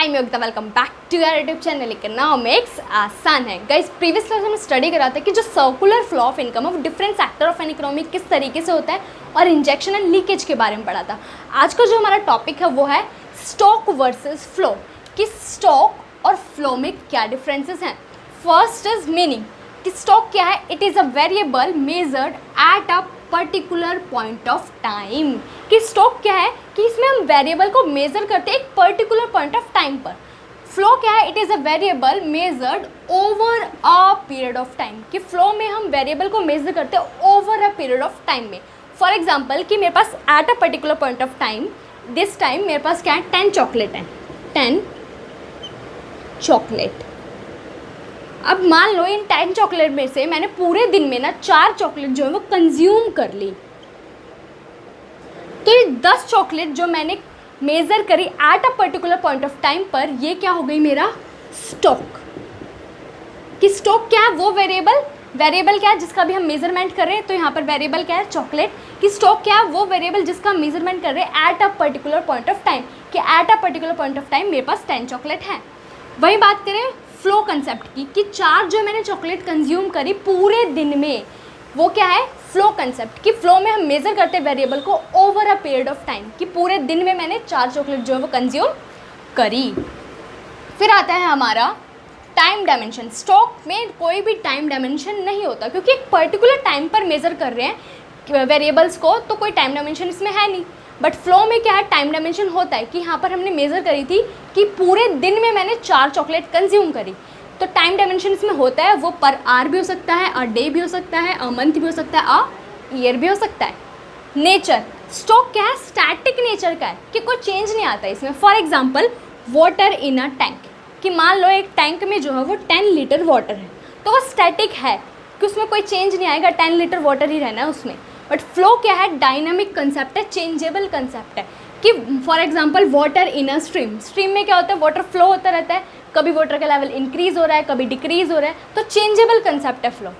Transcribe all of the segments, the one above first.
हाय मैं Yogita, welcome back to your YouTube channel economics आसान है। गाइस प्रीवियस क्लास में स्टडी करा था कि जो circular flow of income of different sector of an economy किस तरीके से होता है और इंजेक्शन एंड लीकेज के बारे में पढ़ा था। आज का जो हमारा टॉपिक है वो है स्टॉक वर्सेस फ्लो, कि स्टॉक और फ्लो में क्या डिफरेंसेस हैं। फर्स्ट इज मीनिंग, कि स्टॉक क्या है, it is a variable measured eight a particular point of time. कि स्टॉक क्या है कि इसमें हम वेरिएबल को मेजर करते हैं एक पर्टिकुलर पॉइंट ऑफ टाइम पर। फ्लो क्या है, it is a variable measured over a period of time. कि फ्लो में हम वेरिएबल को मेजर करते हैं over a period of time में। फॉर एग्जाम्पल कि मेरे पास at a particular point of time, this time मेरे पास क्या है, 10 चॉकलेट हैं, 10 चॉकलेट। अब मान लो इन 10 चॉकलेट में से मैंने पूरे दिन में ना 4 चॉकलेट जो है वो कंज्यूम कर ली, तो ये 10 चॉकलेट जो मैंने मेज़र करी eight a particular point of time पर, ये क्या हो गई, मेरा स्टॉक। कि स्टॉक क्या है, वो वेरिएबल क्या है जिसका भी हम मेजरमेंट कर रहे हैं। तो यहाँ पर वेरिएबल क्या है, चॉकलेट। कि स्टॉक क्या है, वो वेरिएबल जिसका हम मेजरमेंट कर रहे हैं at a particular point of time. कि at a particular point of time मेरे पास 10 चॉकलेट हैं। वही बात करें फ्लो कंसेप्ट की, कि 4 जो मैंने चॉकलेट कंज्यूम करी पूरे दिन में, वो क्या है, फ्लो कंसेप्ट। कि फ्लो में हम मेज़र करते हैं वेरिएबल को over a period of time, कि पूरे दिन में मैंने 4 चॉकलेट जो है वो कंज्यूम करी। फिर आता है हमारा टाइम डायमेंशन। स्टॉक में कोई भी टाइम डायमेंशन नहीं होता, क्योंकि एक पर्टिकुलर टाइम पर मेज़र कर रहे हैं वेरिएबल्स को, तो कोई टाइम डायमेंशन इसमें है नहीं। बट फ्लो में क्या है, टाइम डायमेंशन होता है। कि यहाँ पर हमने मेज़र करी थी कि पूरे दिन में मैंने 4 चॉकलेट कंज्यूम करी, तो टाइम डायमेंशन इसमें होता है। वो पर आवर भी हो सकता है, अ डे भी हो सकता है, अ मंथ भी हो सकता है, अ ईयर भी हो सकता है। नेचर, स्टॉक क्या है, स्टैटिक नेचर का है, कि कोई चेंज नहीं आता इसमें। For example water in a tank, कि मान लो एक टैंक में जो है वो 10 लीटर वाटर है, तो वो स्टैटिक है कि उसमें कोई चेंज नहीं आएगा, 10 लीटर वाटर ही रहना है उसमें। बट फ्लो क्या है, डायनामिक कंसेप्ट है, चेंजेबल कंसेप्ट है। कि for example water in a stream, stream में क्या होता है, वाटर फ्लो होता रहता है, कभी वाटर का लेवल इंक्रीज हो रहा है, कभी डिक्रीज हो रहा है, तो चेंजेबल कंसेप्ट है flow.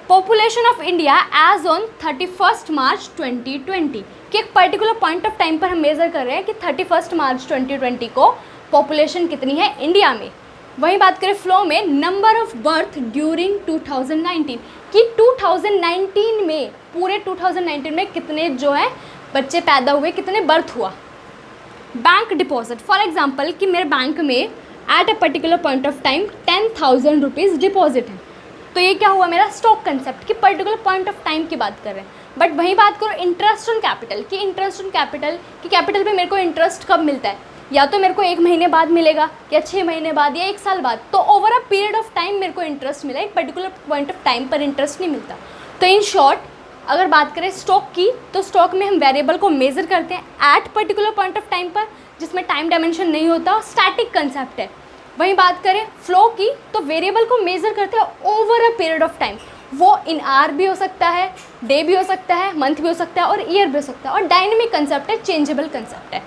Population of India as on 31 March 2020, कि एक पर्टिकुलर पॉइंट ऑफ टाइम पर हम मेजर कर रहे हैं कि 31 मार्च 2020 को पॉपुलेशन कितनी है इंडिया में। वहीं बात करें फ्लो में, नंबर ऑफ बर्थ ड्यूरिंग 2019, कि 2019 में, पूरे 2019 में कितने जो है बच्चे पैदा हुए, कितने बर्थ हुआ। बैंक डिपॉजिट, फॉर एग्जांपल कि मेरे बैंक में eight a particular point of time 10,000 rupees deposit है, तो ये क्या हुआ, मेरा स्टॉक कंसेप्ट, कि पर्टिकुलर पॉइंट ऑफ टाइम की बात कर रहे हैं। बट वहीं बात करो इंटरेस्ट ऑन कैपिटल, कि इंटरेस्ट ऑन कैपिटल, कि कैपिटल पे मेरे को इंटरेस्ट कब मिलता है, या तो मेरे को 1 महीने बाद मिलेगा, या 6 महीने बाद, या 1 साल बाद। तो over a period of time मेरे को इंटरेस्ट मिला, एक पर्टिकुलर पॉइंट ऑफ टाइम पर इंटरेस्ट नहीं मिलता। तो इन शॉर्ट अगर बात करें स्टॉक की, तो स्टॉक में हम वेरिएबल को मेजर करते हैं at particular point of time पर, जिसमें टाइम डायमेंशन नहीं होता, स्टैटिक कंसेप्ट है। वहीं बात करें फ्लो की, तो वेरिएबल को मेजर करते हैं over a period of time. वो इन आवर भी हो सकता है, डे भी हो सकता है, मंथ भी हो सकता है, और ईयर भी हो सकता है। और डायनेमिक कंसेप्ट है, चेंजेबल कंसेप्ट है।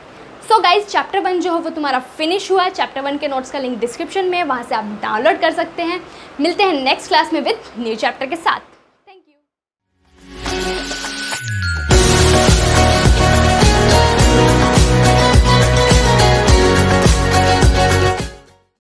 सो गाइज चैप्टर 1 जो है वो तुम्हारा फिनिश हुआ है। चैप्टर 1 के नोट्स का लिंक डिस्क्रिप्शन में है, वहाँ से आप डाउनलोड कर सकते हैं। मिलते हैं नेक्स्ट क्लास में विद न्यू चैप्टर के साथ।